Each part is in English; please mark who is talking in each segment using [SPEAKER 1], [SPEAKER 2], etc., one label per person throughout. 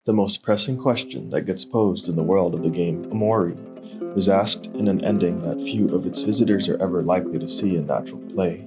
[SPEAKER 1] The most pressing question that gets posed in the world of the game OMORI is asked in an ending that few of its visitors are ever likely to see in natural play.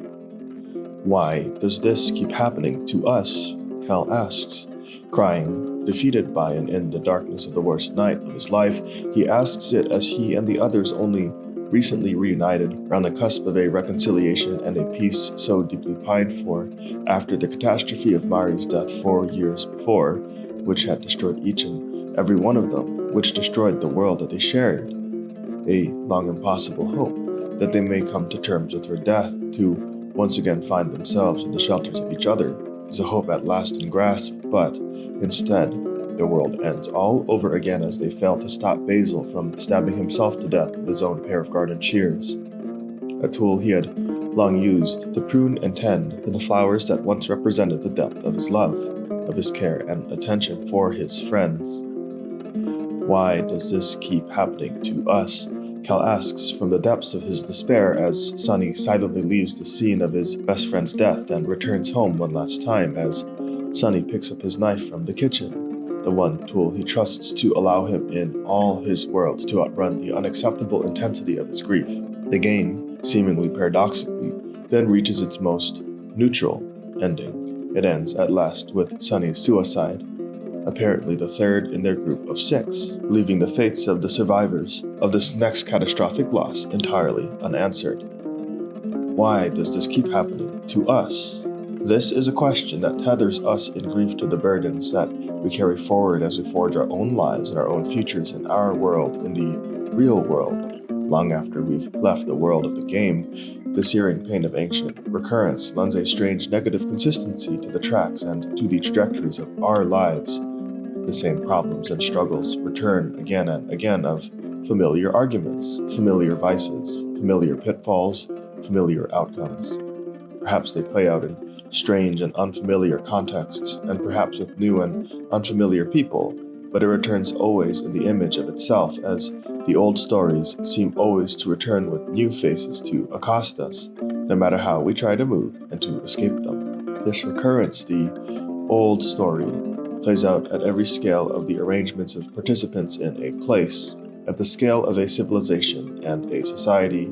[SPEAKER 1] Why does this keep happening to us? Cal asks. Crying, defeated by and in the darkness of the worst night of his life, he asks it as he and the others only recently reunited around the cusp of a reconciliation and a peace so deeply pined for after the catastrophe of Mari's death 4 years before, which had destroyed each and every one of them, which destroyed the world that they shared. A long impossible hope that they may come to terms with her death to once again find themselves in the shelters of each other is a hope at last in grasp, but instead, their world ends all over again as they fail to stop Basil from stabbing himself to death with his own pair of garden shears, a tool he had long used to prune and tend to the flowers that once represented the depth of his love, of his care and attention for his friends. Why does this keep happening to us? Cal asks from the depths of his despair as Sonny silently leaves the scene of his best friend's death and returns home one last time as Sonny picks up his knife from the kitchen, the one tool he trusts to allow him in all his worlds to outrun the unacceptable intensity of his grief. The game, seemingly paradoxically, then reaches its most neutral ending. It ends at last with Sonny's suicide, apparently the third in their group of 6, leaving the fates of the survivors of this next catastrophic loss entirely unanswered. Why does this keep happening to us? This is a question that tethers us in grief to the burdens that we carry forward as we forge our own lives and our own futures in our world, in the real world. Long after we've left the world of the game, the searing pain of ancient recurrence lends a strange negative consistency to the tracks and to the trajectories of our lives. The same problems and struggles return again and again of familiar arguments, familiar vices, familiar pitfalls, familiar outcomes. Perhaps they play out in strange and unfamiliar contexts, and perhaps with new and unfamiliar people, but it returns always in the image of itself as the old stories seem always to return with new faces to accost us, no matter how we try to move and to escape them. This recurrence, the old story, plays out at every scale of the arrangements of participants in a place, at the scale of a civilization and a society,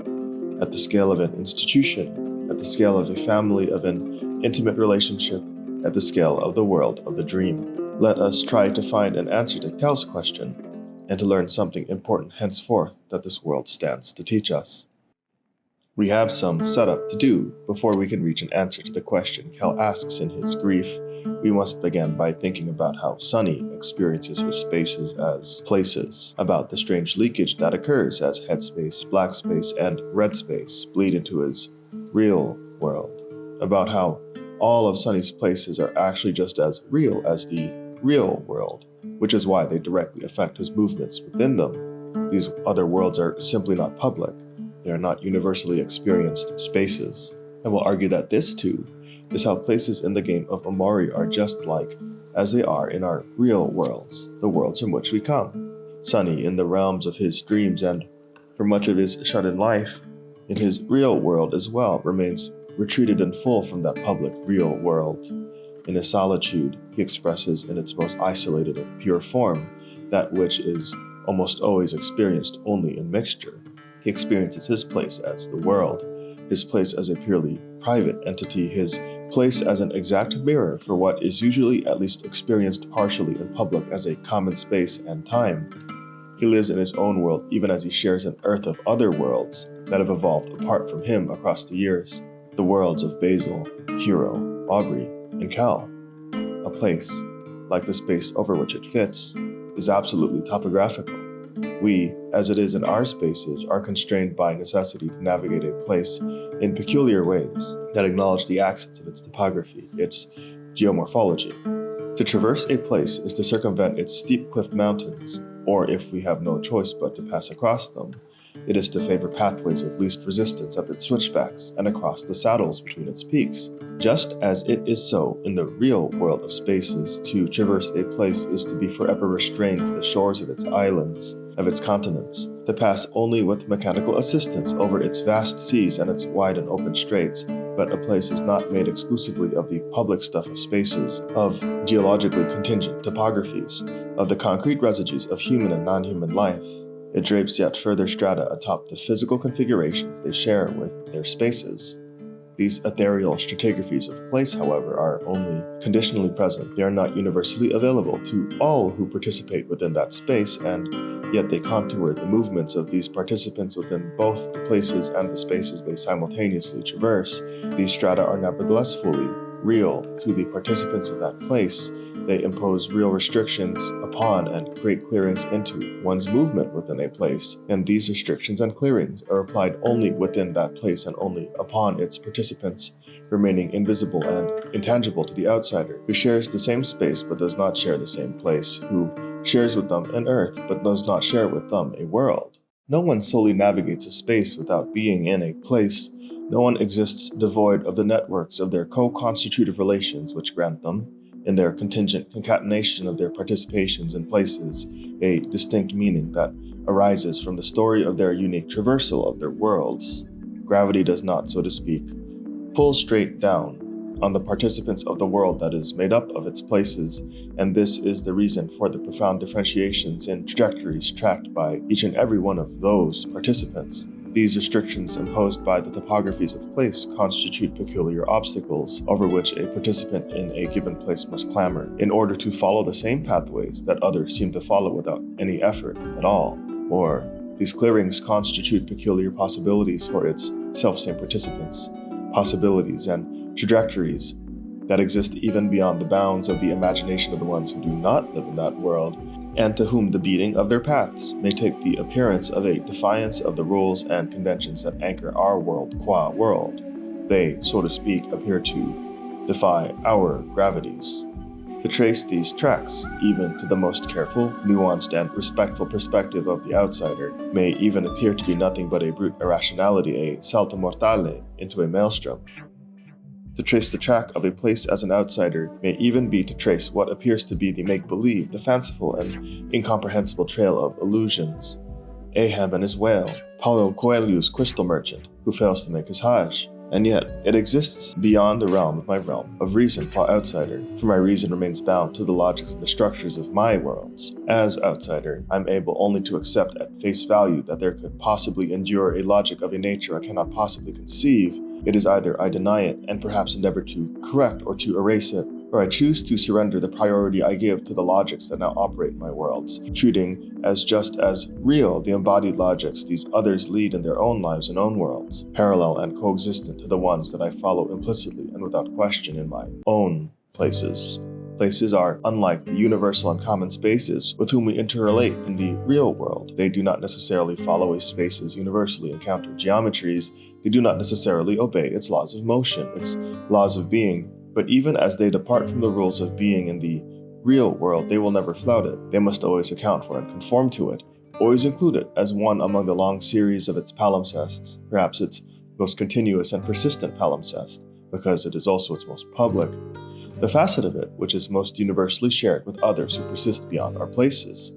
[SPEAKER 1] at the scale of an institution, at the scale of a family, of an intimate relationship, at the scale of the world of the dream. Let us try to find an answer to Cal's question, and to learn something important henceforth that this world stands to teach us. We have some setup to do before we can reach an answer to the question Cal asks in his grief. We must begin by thinking about how Sonny experiences his spaces as places, about the strange leakage that occurs as headspace, black space, and red space bleed into his real world, about how all of Sonny's places are actually just as real as the real world, which is why they directly affect his movements within them. These other worlds are simply not public. They are not universally experienced spaces. I will argue that this, too, is how places in the game of OMORI are just like as they are in our real worlds, the worlds from which we come. Sonny, in the realms of his dreams and for much of his shut-in life, in his real world as well, remains retreated in full from that public real world. In his solitude, he expresses in its most isolated and pure form that which is almost always experienced only in mixture. He experiences his place as the world, his place as a purely private entity, his place as an exact mirror for what is usually at least experienced partially in public as a common space and time. He lives in his own world even as he shares an earth of other worlds that have evolved apart from him across the years. The worlds of Basil, Hero, Aubrey, and Cal. A place, like the space over which it fits, is absolutely topographical. We, as it is in our spaces, are constrained by necessity to navigate a place in peculiar ways that acknowledge the accents of its topography, its geomorphology. To traverse a place is to circumvent its steep cliff mountains, or if we have no choice but to pass across them, it is to favor pathways of least resistance up its switchbacks and across the saddles between its peaks. Just as it is so in the real world of spaces, to traverse a place is to be forever restrained to the shores of its islands, of its continents, to pass only with mechanical assistance over its vast seas and its wide and open straits, but a place is not made exclusively of the public stuff of spaces, of geologically contingent topographies, of the concrete residues of human and non-human life. It drapes yet further strata atop the physical configurations they share with their spaces. These ethereal stratigraphies of place, however, are only conditionally present. They are not universally available to all who participate within that space, and yet they contour the movements of these participants within both the places and the spaces they simultaneously traverse. These strata are nevertheless fully real to the participants of that place. They impose real restrictions upon and create clearings into one's movement within a place, and these restrictions and clearings are applied only within that place and only upon its participants, remaining invisible and intangible to the outsider, who shares the same space but does not share the same place, who shares with them an earth but does not share with them a world. No one solely navigates a space without being in a place. No one exists devoid of the networks of their co-constitutive relations which grant them, in their contingent concatenation of their participations in places, a distinct meaning that arises from the story of their unique traversal of their worlds. Gravity does not, so to speak, pull straight down on the participants of the world that is made up of its places, and this is the reason for the profound differentiations in trajectories tracked by each and every one of those participants. These restrictions imposed by the topographies of place constitute peculiar obstacles over which a participant in a given place must clamber in order to follow the same pathways that others seem to follow without any effort at all. Or, these clearings constitute peculiar possibilities for its selfsame participants, possibilities and trajectories that exist even beyond the bounds of the imagination of the ones who do not live in that world, and to whom the beating of their paths may take the appearance of a defiance of the rules and conventions that anchor our world qua world. They, so to speak, appear to defy our gravities. To trace these tracks, even to the most careful, nuanced, and respectful perspective of the outsider, may even appear to be nothing but a brute irrationality, a salto mortale into a maelstrom. To trace the track of a place as an outsider may even be to trace what appears to be the make-believe, the fanciful and incomprehensible trail of illusions. Ahab and his whale, Paulo Coelho's crystal merchant, who fails to make his Hajj. And yet, it exists beyond the realm of reason qua outsider, for my reason remains bound to the logics and the structures of my worlds. As outsider, I'm able only to accept at face value that there could possibly endure a logic of a nature I cannot possibly conceive. It is either I deny it and perhaps endeavor to correct or to erase it, or I choose to surrender the priority I give to the logics that now operate in my worlds, treating as just as real the embodied logics these others lead in their own lives and own worlds, parallel and coexistent to the ones that I follow implicitly and without question in my own places. Places are unlike the universal and common spaces with whom we interrelate in the real world. They do not necessarily follow a space's universally encountered geometries. They do not necessarily obey its laws of motion, its laws of being. But even as they depart from the rules of being in the real world, they will never flout it. They must always account for and conform to it, always include it as one among the long series of its palimpsests, perhaps its most continuous and persistent palimpsest, because it is also its most public. The facet of it, which is most universally shared with others who persist beyond our places.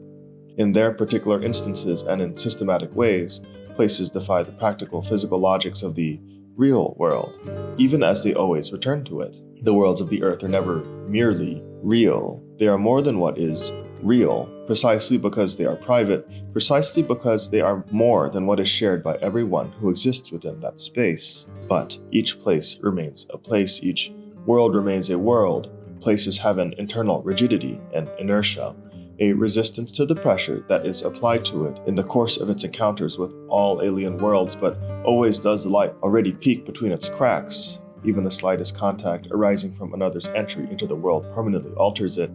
[SPEAKER 1] In their particular instances and in systematic ways, places defy the practical physical logics of the real world, even as they always return to it. The worlds of the earth are never merely real. They are more than what is real, precisely because they are private, precisely because they are more than what is shared by everyone who exists within that space. But each place remains a place, each world remains a world. Places have an internal rigidity and inertia, a resistance to the pressure that is applied to it in the course of its encounters with all alien worlds, but always does the light already peek between its cracks. Even the slightest contact arising from another's entry into the world permanently alters it,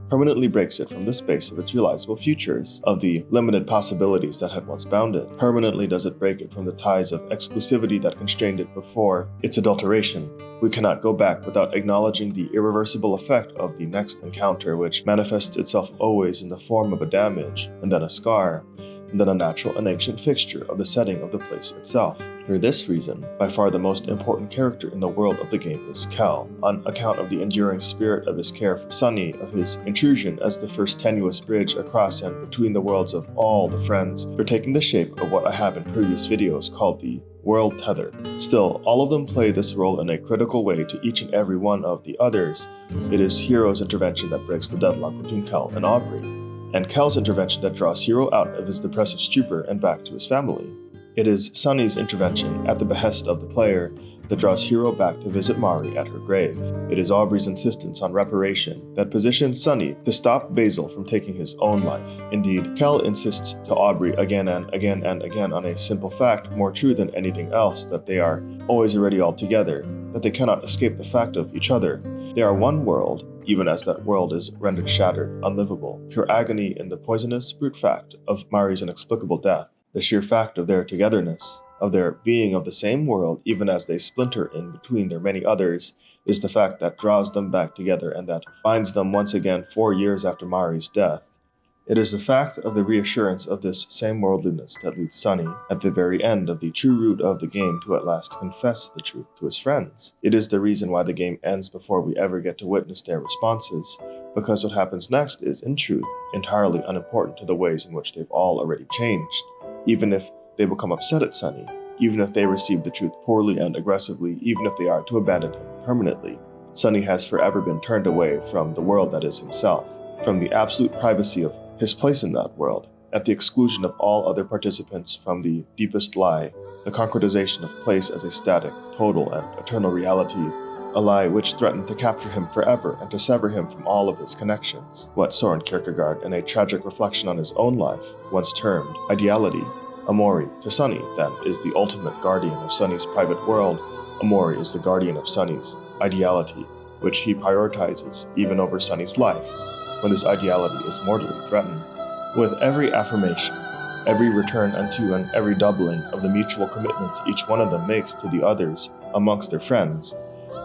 [SPEAKER 1] permanently breaks it from the space of its realizable futures, of the limited possibilities that had once bound it. Permanently does it break it from the ties of exclusivity that constrained it before its adulteration. We cannot go back without acknowledging the irreversible effect of the next encounter, which manifests itself always in the form of a damage, and then a scar, and then a natural and ancient fixture of the setting of the place itself. For this reason, by far the most important character in the world of the game is Kel, on account of the enduring spirit of his care for Sunny, of his intrusion as the first tenuous bridge across and between the worlds of all the friends, for taking the shape of what I have in previous videos called the world tether. Still, all of them play this role in a critical way to each and every one of the others. It is Hero's intervention that breaks the deadlock between Kel and Aubrey. and Kel's intervention that draws Hiro out of his depressive stupor and back to his family. It is Sunny's intervention, at the behest of the player, that draws Hiro back to visit Mari at her grave. It is Aubrey's insistence on reparation that positions Sunny to stop Basil from taking his own life. Indeed, Kel insists to Aubrey again and again and again on a simple fact, more true than anything else, that they are always already all together, that they cannot escape the fact of each other. They are one world, even as that world is rendered shattered, unlivable. Pure agony in the poisonous, brute fact of Mari's inexplicable death. The sheer fact of their togetherness, of their being of the same world, even as they splinter in between their many others, is the fact that draws them back together and that binds them once again 4 years after Mari's death. It is the fact of the reassurance of this same worldliness that leads Sunny, at the very end of the true root of the game, to at last confess the truth to his friends. It is the reason why the game ends before we ever get to witness their responses, because what happens next is, in truth, entirely unimportant to the ways in which they've all already changed. Even if they become upset at Sunny, even if they receive the truth poorly and aggressively, even if they are to abandon him permanently, Sunny has forever been turned away from the world that is himself, from the absolute privacy of his place in that world, at the exclusion of all other participants, from the deepest lie, the concretization of place as a static, total, and eternal reality, a lie which threatened to capture him forever and to sever him from all of his connections. What Soren Kierkegaard, in a tragic reflection on his own life, once termed ideality. OMORI, to Sunny, then, is the ultimate guardian of Sunny's private world. OMORI is the guardian of Sunny's ideality, which he prioritizes even over Sunny's life, when this ideality is mortally threatened. With every affirmation, every return unto, and every doubling of the mutual commitment each one of them makes to the others amongst their friends,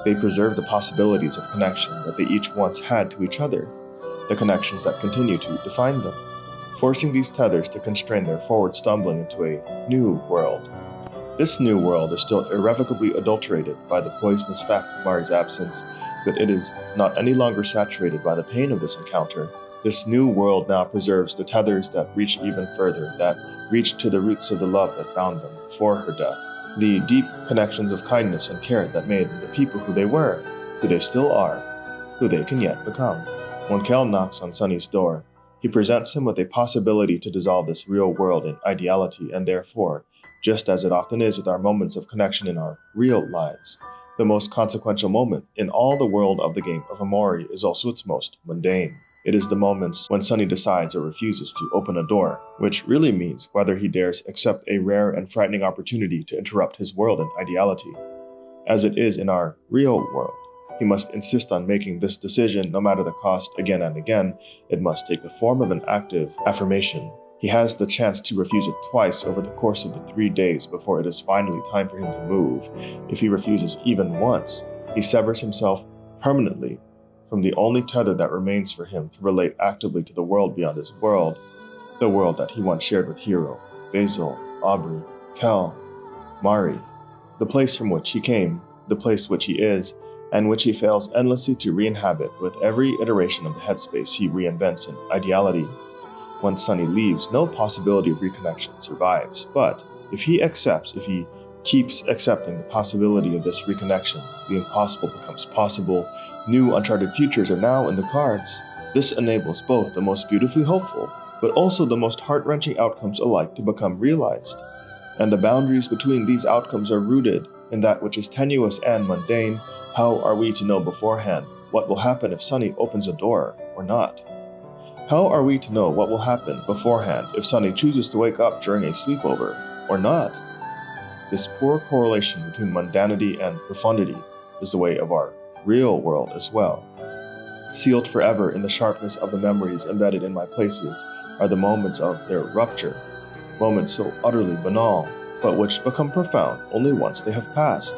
[SPEAKER 1] they preserve the possibilities of connection that they each once had to each other, the connections that continue to define them, forcing these tethers to constrain their forward stumbling into a new world. This new world is still irrevocably adulterated by the poisonous fact of Mari's absence, but it is not any longer saturated by the pain of this encounter. This new world now preserves the tethers that reach even further, that reach to the roots of the love that bound them before her death, the deep connections of kindness and care that made them the people who they were, who they still are, who they can yet become. When Kel knocks on Sunny's door, he presents him with a possibility to dissolve this real world in ideality, and therefore, just as it often is with our moments of connection in our real lives, the most consequential moment in all the world of the game of OMORI is also its most mundane. It is the moments when Sunny decides or refuses to open a door, which really means whether he dares accept a rare and frightening opportunity to interrupt his world in ideality. As it is in our real world, he must insist on making this decision no matter the cost again and again. It must take the form of an active affirmation. He has the chance to refuse it twice over the course of the 3 days before it is finally time for him to move. If he refuses even once, he severs himself permanently from the only tether that remains for him to relate actively to the world beyond his world, the world that he once shared with Hiro, Basil, Aubrey, Kel, Mari, the place from which he came, the place which he is, and which he fails endlessly to re-inhabit with every iteration of the headspace he reinvents in ideality. When Sunny leaves, no possibility of reconnection survives, but if he keeps accepting the possibility of this reconnection, the impossible becomes possible. New uncharted futures are now in the cards. This enables both the most beautifully hopeful, but also the most heart-wrenching outcomes alike to become realized. And the boundaries between these outcomes are rooted in that which is tenuous and mundane. How are we to know beforehand what will happen if Sunny opens a door or not? How are we to know what will happen beforehand if Sunny chooses to wake up during a sleepover or not? This poor correlation between mundanity and profundity is the way of our real world as well. Sealed forever in the sharpness of the memories embedded in my places are the moments of their rupture, moments so utterly banal, but which become profound only once they have passed,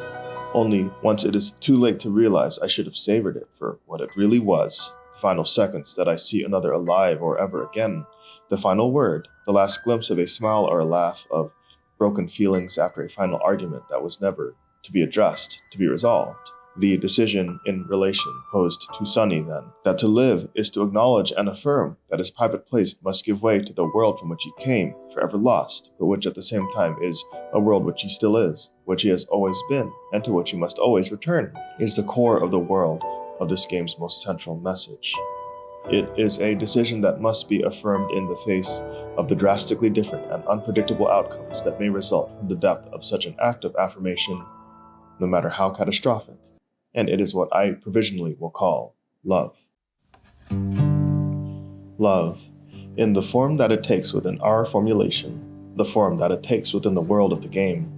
[SPEAKER 1] only once it is too late to realize I should have savored it for what it really was. Final seconds that I see another alive or ever again, the final word, the last glimpse of a smile or a laugh, of broken feelings after a final argument that was never to be addressed, to be resolved. The decision in relation posed to Sunny, then, that to live is to acknowledge and affirm that his private place must give way to the world from which he came, forever lost, but which at the same time is a world which he still is, which he has always been, and to which he must always return, is the core of the world of this game's most central message. It is a decision that must be affirmed in the face of the drastically different and unpredictable outcomes that may result from the depth of such an act of affirmation, no matter how catastrophic, and it is what I provisionally will call love. Love, in the form that it takes within our formulation, the form that it takes within the world of the game,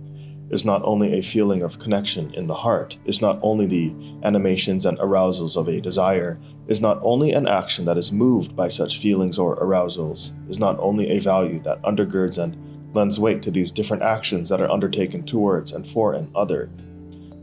[SPEAKER 1] is not only a feeling of connection in the heart, is not only the animations and arousals of a desire, is not only an action that is moved by such feelings or arousals, is not only a value that undergirds and lends weight to these different actions that are undertaken towards and for an other.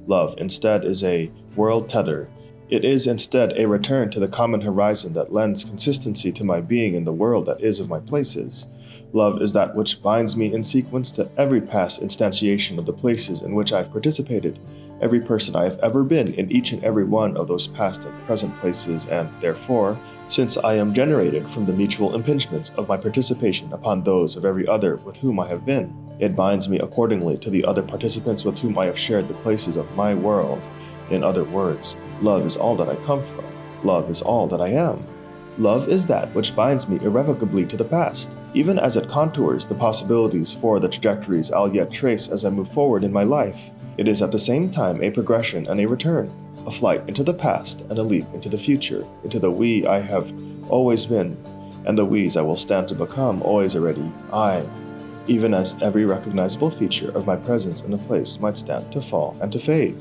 [SPEAKER 1] Love, instead, is a world tether. It is instead a return to the common horizon that lends consistency to my being in the world that is of my places. Love is that which binds me in sequence to every past instantiation of the places in which I have participated, every person I have ever been in each and every one of those past and present places, and therefore, since I am generated from the mutual impingements of my participation upon those of every other with whom I have been, it binds me accordingly to the other participants with whom I have shared the places of my world. In other words, love is all that I come from. Love is all that I am. Love is that which binds me irrevocably to the past, even as it contours the possibilities for the trajectories I'll yet trace as I move forward in my life. It is at the same time a progression and a return, a flight into the past and a leap into the future, into the we I have always been, and the we's I will stand to become always already I, even as every recognizable feature of my presence in a place might stand to fall and to fade.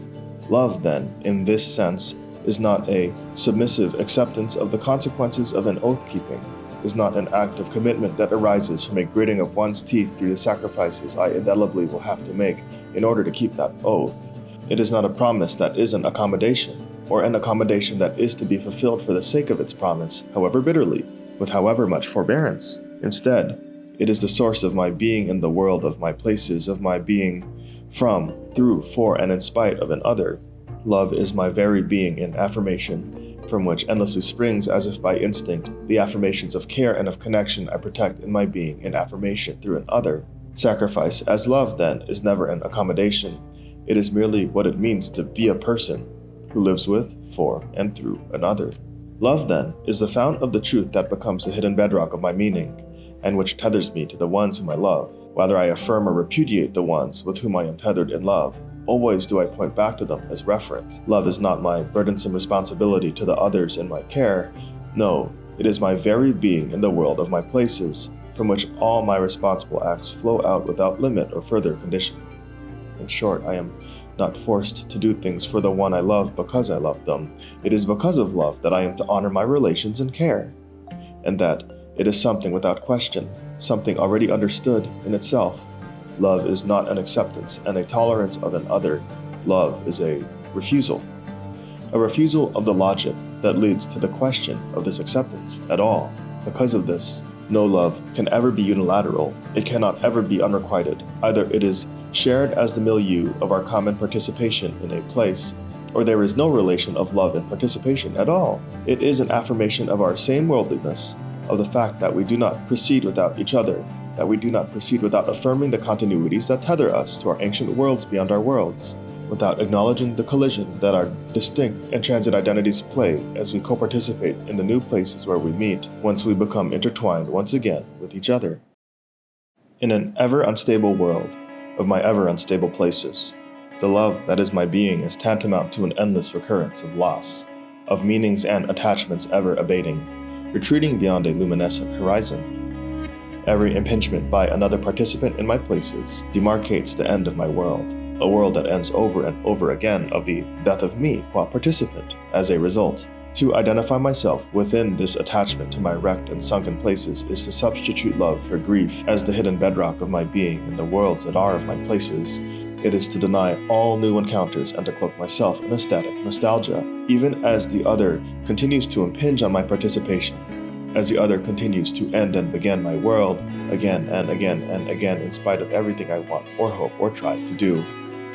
[SPEAKER 1] Love, then, in this sense, is not a submissive acceptance of the consequences of an oath-keeping, is not an act of commitment that arises from a gritting of one's teeth through the sacrifices I indelibly will have to make in order to keep that oath. It is not a promise that is an accommodation, or an accommodation that is to be fulfilled for the sake of its promise, however bitterly, with however much forbearance. Instead, it is the source of my being in the world of my places, of my being from, through, for, and in spite of an other. Love is my very being in affirmation, from which endlessly springs, as if by instinct, the affirmations of care and of connection I protect in my being in affirmation through an other. Sacrifice as love, then, is never an accommodation. It is merely what it means to be a person who lives with, for, and through another. Love, then, is the fount of the truth that becomes the hidden bedrock of my meaning, and which tethers me to the ones whom I love. Whether I affirm or repudiate the ones with whom I am tethered in love, always do I point back to them as reference. Love is not my burdensome responsibility to the others in my care. No, it is my very being in the world of my places, from which all my responsible acts flow out without limit or further condition. In short, I am not forced to do things for the one I love because I love them. It is because of love that I am to honor my relations and care, and that it is something without question, something already understood in itself. Love is not an acceptance and a tolerance of an other. Love is a refusal of the logic that leads to the question of this acceptance at all. Because of this, no love can ever be unilateral. It cannot ever be unrequited. Either it is shared as the milieu of our common participation in a place, or there is no relation of love and participation at all. It is an affirmation of our same worldliness, of the fact that we do not proceed without each other, that we do not proceed without affirming the continuities that tether us to our ancient worlds beyond our worlds, without acknowledging the collision that our distinct and transit identities play as we co-participate in the new places where we meet, once we become intertwined once again with each other. In an ever unstable world of my ever unstable places, the love that is my being is tantamount to an endless recurrence of loss, of meanings and attachments ever abating, retreating beyond a luminescent horizon. Every impingement by another participant in my places demarcates the end of my world, a world that ends over and over again of the death of me qua participant. As a result, to identify myself within this attachment to my wrecked and sunken places is to substitute love for grief as the hidden bedrock of my being in the worlds that are of my places. It is to deny all new encounters and to cloak myself in a static nostalgia, even as the other continues to impinge on my participation. As the other continues to end and begin my world again and again and again in spite of everything I want or hope or try to do.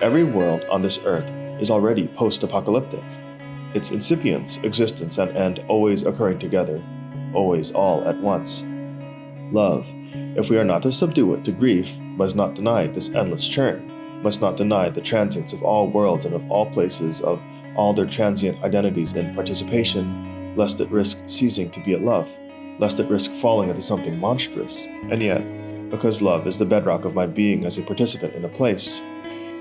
[SPEAKER 1] Every world on this earth is already post-apocalyptic, its incipience, existence, and end always occurring together, always all at once. Love, if we are not to subdue it to grief, must not deny this endless churn, must not deny the transience of all worlds and of all places, of all their transient identities in participation. lest it risk ceasing to be a love, lest it risk falling into something monstrous. And yet, because love is the bedrock of my being as a participant in a place,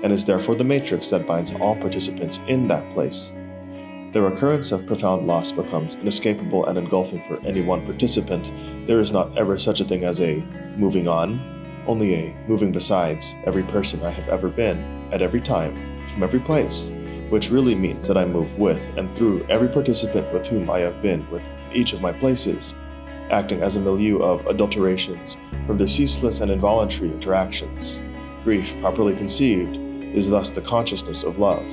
[SPEAKER 1] and is therefore the matrix that binds all participants in that place, the recurrence of profound loss becomes inescapable and engulfing for any one participant. There is not ever such a thing as a moving on, only a moving besides every person I have ever been, at every time, from every place, which really means that I move with and through every participant with whom I have been with each of my places, acting as a milieu of adulterations from their ceaseless and involuntary interactions. Grief, properly conceived, is thus the consciousness of love,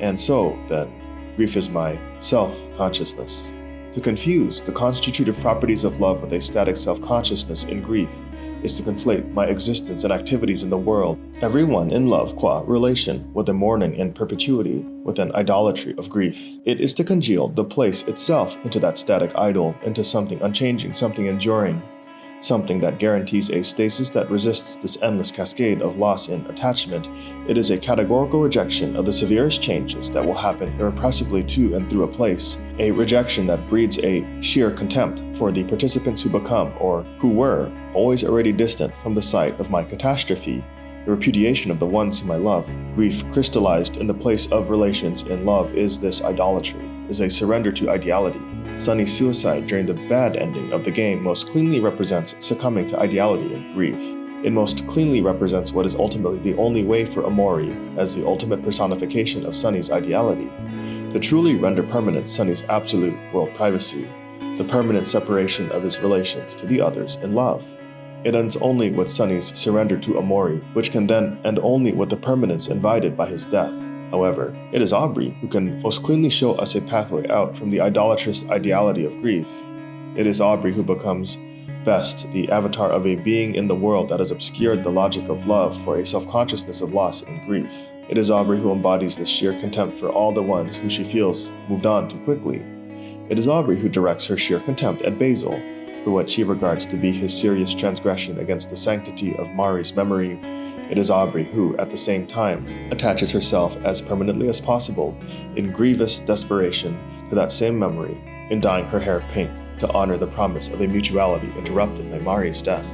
[SPEAKER 1] and so, then, grief is my self-consciousness. To confuse the constitutive properties of love with a static self-consciousness in grief is to conflate my existence and activities in the world, everyone in love qua relation, with a mourning in perpetuity, with an idolatry of grief. It is to congeal the place itself into that static idol, into something unchanging, something enduring, something that guarantees a stasis that resists this endless cascade of loss in attachment. It is a categorical rejection of the severest changes that will happen irrepressibly to and through a place, a rejection that breeds a sheer contempt for the participants who become, or who were, always already distant from the site of my catastrophe, the repudiation of the ones whom I love. Grief crystallized in the place of relations in love is this idolatry, is a surrender to ideality. Sunny's suicide during the bad ending of the game most cleanly represents succumbing to ideality and grief. It most cleanly represents what is ultimately the only way for OMORI, as the ultimate personification of Sunny's ideality, to truly render permanent Sunny's absolute world privacy, the permanent separation of his relations to the others in love. It ends only with Sunny's surrender to OMORI, which can then end only with the permanence invited by his death. However, it is Aubrey who can most cleanly show us a pathway out from the idolatrous ideality of grief. It is Aubrey who becomes best the avatar of a being in the world that has obscured the logic of love for a self-consciousness of loss and grief. It is Aubrey who embodies the sheer contempt for all the ones who she feels moved on too quickly. It is Aubrey who directs her sheer contempt at Basil for what she regards to be his serious transgression against the sanctity of Mari's memory. It is Aubrey who, at the same time, attaches herself as permanently as possible, in grievous desperation, to that same memory, in dyeing her hair pink to honor the promise of a mutuality interrupted by Mari's death.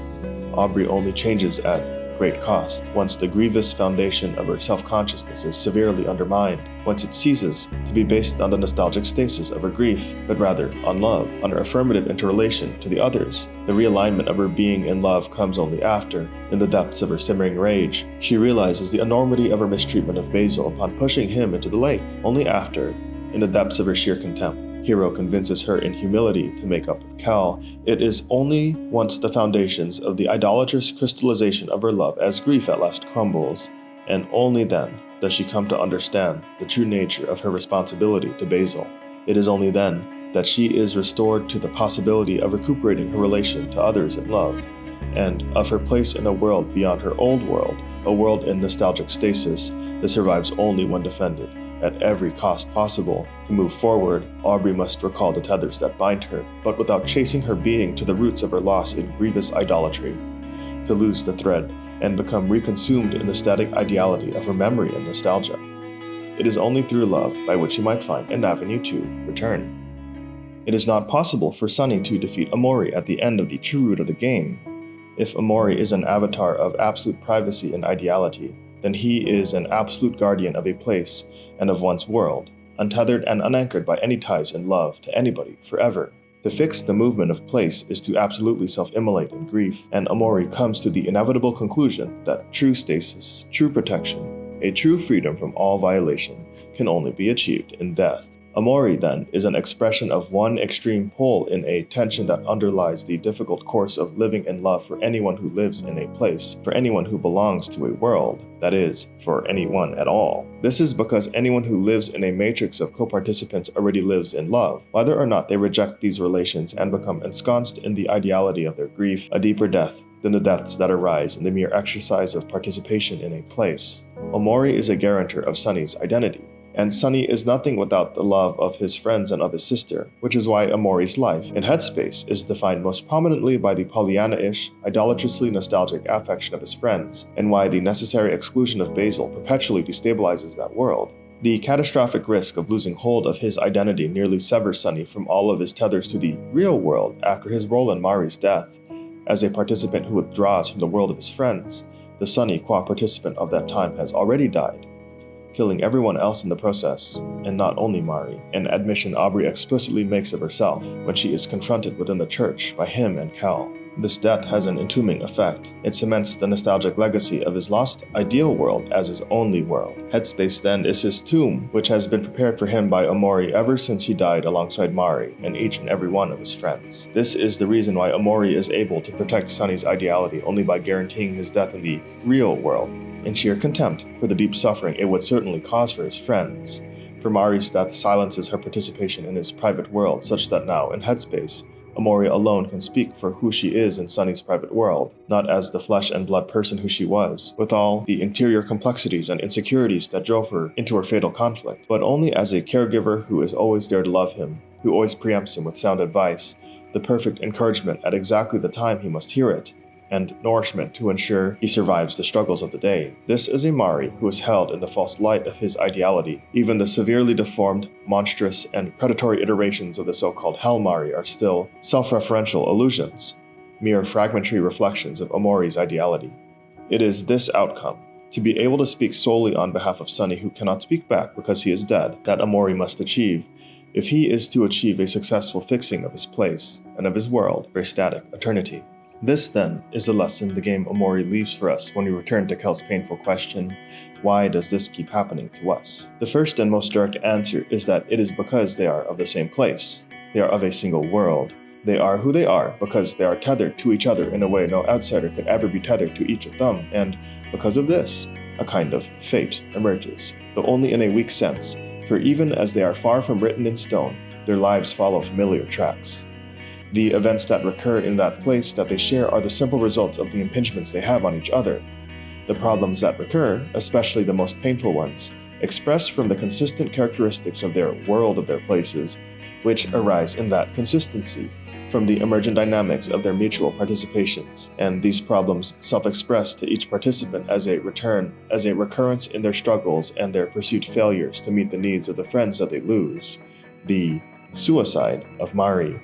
[SPEAKER 1] Aubrey only changes at great cost, once the grievous foundation of her self-consciousness is severely undermined, once it ceases to be based on the nostalgic stasis of her grief, but rather on love, on her affirmative interrelation to the others. The realignment of her being in love comes only after, in the depths of her simmering rage, she realizes the enormity of her mistreatment of Basil upon pushing him into the lake. Only after, in the depths of her sheer contempt, Hero convinces her in humility to make up with Cal. It is only once the foundations of the idolatrous crystallization of her love as grief at last crumbles, and only then does she come to understand the true nature of her responsibility to Basil. It is only then that she is restored to the possibility of recuperating her relation to others in love, and of her place in a world beyond her old world, a world in nostalgic stasis that survives only when defended at every cost possible. To move forward, Aubrey must recall the tethers that bind her, but without chasing her being to the roots of her loss in grievous idolatry. To lose the thread and become reconsumed in the static ideality of her memory and nostalgia. It is only through love by which she might find an avenue to return. It is not possible for Sunny to defeat OMORI at the end of the true root of the game. If OMORI is an avatar of absolute privacy and ideality, then he is an absolute guardian of a place and of one's world, untethered and unanchored by any ties in love to anybody forever. To fix the movement of place is to absolutely self-immolate in grief, and OMORI comes to the inevitable conclusion that true stasis, true protection, a true freedom from all violation can only be achieved in death. OMORI, then, is an expression of one extreme pole in a tension that underlies the difficult course of living in love for anyone who lives in a place, for anyone who belongs to a world, that is, for anyone at all. This is because anyone who lives in a matrix of co-participants already lives in love, whether or not they reject these relations and become ensconced in the ideality of their grief, a deeper death than the deaths that arise in the mere exercise of participation in a place. OMORI is a guarantor of Sunny's identity. And Sunny is nothing without the love of his friends and of his sister, which is why OMORI's life in Headspace is defined most prominently by the Pollyanna-ish, idolatrously nostalgic affection of his friends, and why the necessary exclusion of Basil perpetually destabilizes that world. The catastrophic risk of losing hold of his identity nearly severs Sunny from all of his tethers to the real world after his role in Mari's death. As a participant who withdraws from the world of his friends, the Sunny, qua participant of that time, has already died, killing everyone else in the process, and not only Mari, an admission Aubrey explicitly makes of herself when she is confronted within the church by him and Cal. This death has an entombing effect. It cements the nostalgic legacy of his lost ideal world as his only world. Headspace then is his tomb, which has been prepared for him by OMORI ever since he died alongside Mari and each and every one of his friends. This is the reason why OMORI is able to protect Sunny's ideality only by guaranteeing his death in the real world, in sheer contempt for the deep suffering it would certainly cause for his friends. For Mari's death silences her participation in his private world such that now, in Headspace, OMORI alone can speak for who she is in Sunny's private world, not as the flesh and blood person who she was, with all the interior complexities and insecurities that drove her into her fatal conflict, but only as a caregiver who is always there to love him, who always preempts him with sound advice, the perfect encouragement at exactly the time he must hear it, and nourishment to ensure he survives the struggles of the day. This is a Mari who is held in the false light of his ideality. Even the severely deformed, monstrous, and predatory iterations of the so-called Hell Mari are still self-referential illusions, mere fragmentary reflections of OMORI's ideality. It is this outcome, to be able to speak solely on behalf of Sunny who cannot speak back because he is dead, that OMORI must achieve, if he is to achieve a successful fixing of his place and of his world for a static eternity. This, then, is the lesson the game OMORI leaves for us when we return to Kel's painful question, why does this keep happening to us? The first and most direct answer is that it is because they are of the same place. They are of a single world. They are who they are because they are tethered to each other in a way no outsider could ever be tethered to each of them, and because of this, a kind of fate emerges, though only in a weak sense, for even as they are far from written in stone, their lives follow familiar tracks. The events that recur in that place that they share are the simple results of the impingements they have on each other. The problems that recur, especially the most painful ones, express from the consistent characteristics of their world of their places, which arise in that consistency, from the emergent dynamics of their mutual participations, and these problems self-express to each participant as a recurrence in their struggles and their perceived failures to meet the needs of the friends that they lose. The suicide of Mari,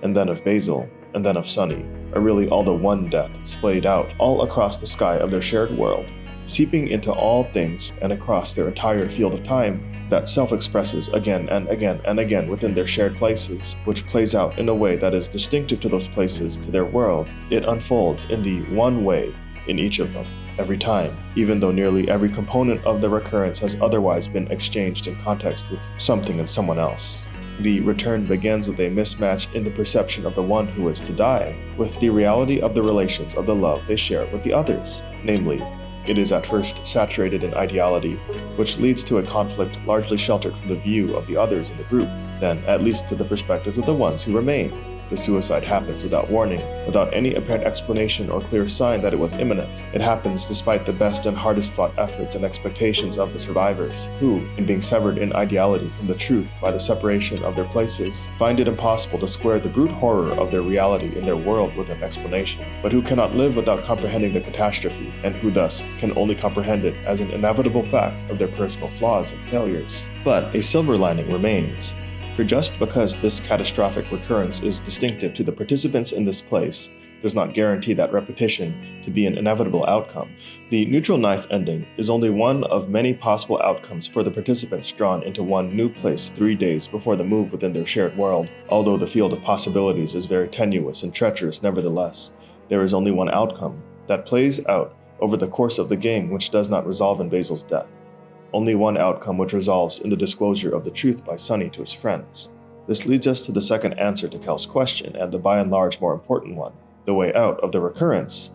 [SPEAKER 1] and then of Basil, and then of Sunny, are really all the one death splayed out all across the sky of their shared world, seeping into all things and across their entire field of time that self-expresses again and again and again within their shared places, which plays out in a way that is distinctive to those places, to their world. It unfolds in the one way in each of them, every time, even though nearly every component of the recurrence has otherwise been exchanged in context with something and someone else. The return begins with a mismatch in the perception of the one who is to die, with the reality of the relations of the love they share with the others. Namely, it is at first saturated in ideality, which leads to a conflict largely sheltered from the view of the others in the group, then at least to the perspective of the ones who remain. The suicide happens without warning, without any apparent explanation or clear sign that it was imminent. It happens despite the best and hardest fought efforts and expectations of the survivors, who, in being severed in ideality from the truth by the separation of their places, find it impossible to square the brute horror of their reality in their world with an explanation, but who cannot live without comprehending the catastrophe, and who thus can only comprehend it as an inevitable fact of their personal flaws and failures. But a silver lining remains. For just because this catastrophic recurrence is distinctive to the participants in this place does not guarantee that repetition to be an inevitable outcome. The neutral knife ending is only one of many possible outcomes for the participants drawn into one new place 3 days before the move within their shared world. Although the field of possibilities is very tenuous and treacherous nevertheless, there is only one outcome that plays out over the course of the game which does not resolve in Basil's death. Only one outcome which resolves in the disclosure of the truth by Sunny to his friends. This leads us to the second answer to Kel's question, and the by and large more important one. The way out of the recurrence.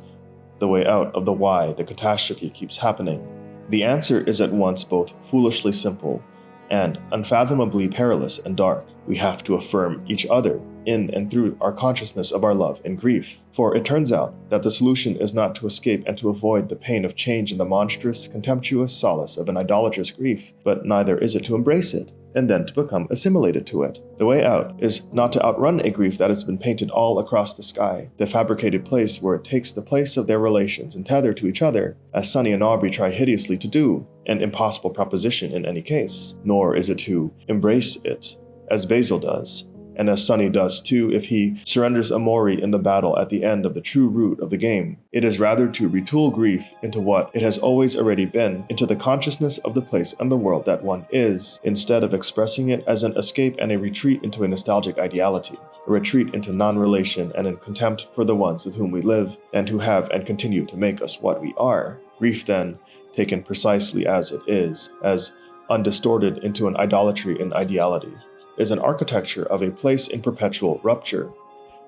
[SPEAKER 1] The way out of the why the catastrophe keeps happening. The answer is at once both foolishly simple and unfathomably perilous and dark. We have to affirm each other in and through our consciousness of our love and grief. For it turns out that the solution is not to escape and to avoid the pain of change in the monstrous, contemptuous solace of an idolatrous grief, but neither is it to embrace it. and then to become assimilated to it. The way out is not to outrun a grief that has been painted all across the sky, the fabricated place where it takes the place of their relations and tether to each other, as Sunny and Aubrey try hideously to do, an impossible proposition in any case. Nor is it to embrace it, as Basil does, and as Sunny does too if he surrenders OMORI in the battle at the end of the true root of the game. It is rather to retool grief into what it has always already been, into the consciousness of the place and the world that one is, instead of expressing it as an escape and a retreat into a nostalgic ideality, a retreat into non-relation and in contempt for the ones with whom we live and who have and continue to make us what we are. Grief then, taken precisely as it is, as undistorted into an idolatry in ideality, is an architecture of a place in perpetual rupture.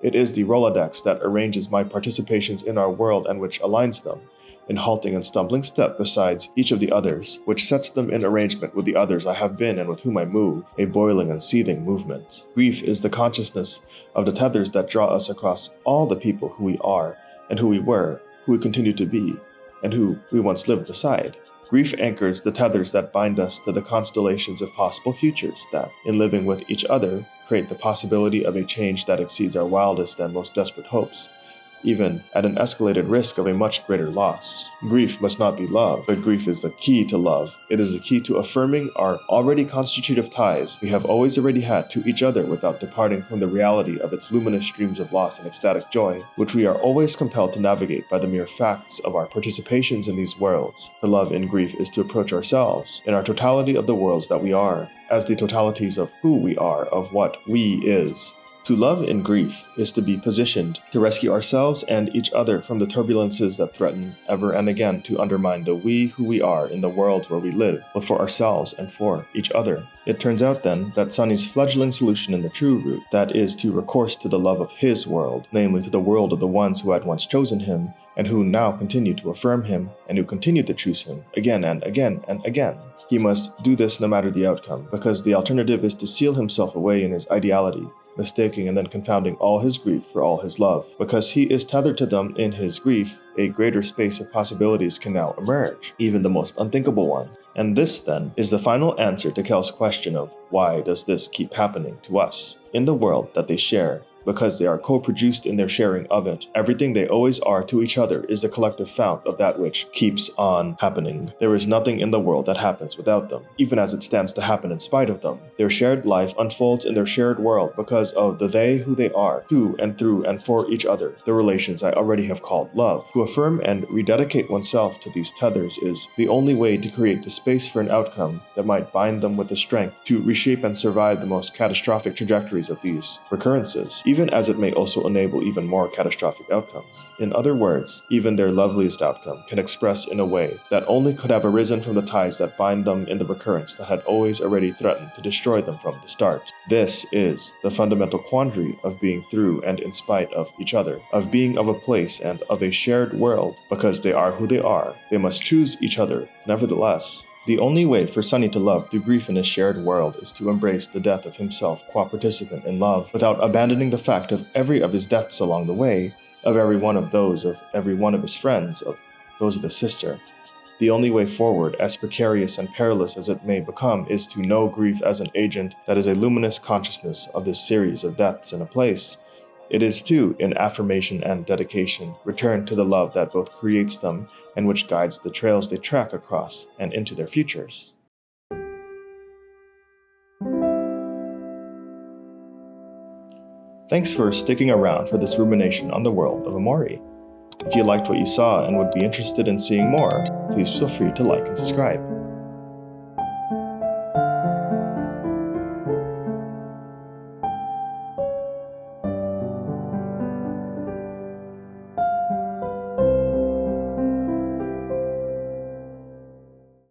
[SPEAKER 1] It is the Rolodex that arranges my participations in our world and which aligns them, in halting and stumbling step besides each of the others, which sets them in arrangement with the others I have been and with whom I move, a boiling and seething movement. Grief is the consciousness of the tethers that draw us across all the people who we are, and who we were, who we continue to be, and who we once lived beside. Grief anchors the tethers that bind us to the constellations of possible futures that, in living with each other, create the possibility of a change that exceeds our wildest and most desperate hopes, even at an escalated risk of a much greater loss. Grief must not be love, but grief is the key to love. It is the key to affirming our already constitutive ties we have always already had to each other without departing from the reality of its luminous streams of loss and ecstatic joy, which we are always compelled to navigate by the mere facts of our participations in these worlds. To love in grief is to approach ourselves, in our totality of the worlds that we are, as the totalities of who we are, of what we is. To love in grief is to be positioned to rescue ourselves and each other from the turbulences that threaten ever and again to undermine the we who we are in the worlds where we live, both for ourselves and for each other. It turns out then that Sunny's fledgling solution in the true route, that is to recourse to the love of his world, namely to the world of the ones who had once chosen him, and who now continue to affirm him, and who continue to choose him, again and again and again. He must do this no matter the outcome, because the alternative is to seal himself away in his ideality, mistaking and then confounding all his grief for all his love. Because he is tethered to them in his grief, a greater space of possibilities can now emerge, even the most unthinkable ones. And this, then, is the final answer to Kel's question of why does this keep happening to us in the world that they share? Because they are co-produced in their sharing of it. Everything they always are to each other is the collective fount of that which keeps on happening. There is nothing in the world that happens without them, even as it stands to happen in spite of them. Their shared life unfolds in their shared world because of the they who they are, to and through and for each other, the relations I already have called love. To affirm and rededicate oneself to these tethers is the only way to create the space for an outcome that might bind them with the strength to reshape and survive the most catastrophic trajectories of these recurrences, even as it may also enable even more catastrophic outcomes. In other words, even their loveliest outcome can express in a way that only could have arisen from the ties that bind them in the recurrence that had always already threatened to destroy them from the start. This is the fundamental quandary of being through and in spite of each other, of being of a place and of a shared world. Because they are who they are, they must choose each other, nevertheless. The only way for Sunny to love through grief in his shared world is to embrace the death of himself, qua-participant in love, without abandoning the fact of every of his deaths along the way, of every one of those, of every one of his friends, of those of his sister. The only way forward, as precarious and perilous as it may become, is to know grief as an agent that is a luminous consciousness of this series of deaths in a place. It is too, in affirmation and dedication, return to the love that both creates them and which guides the trails they track across and into their futures. Thanks for sticking around for this rumination on the world of OMORI. If you liked what you saw and would be interested in seeing more, please feel free to like and subscribe.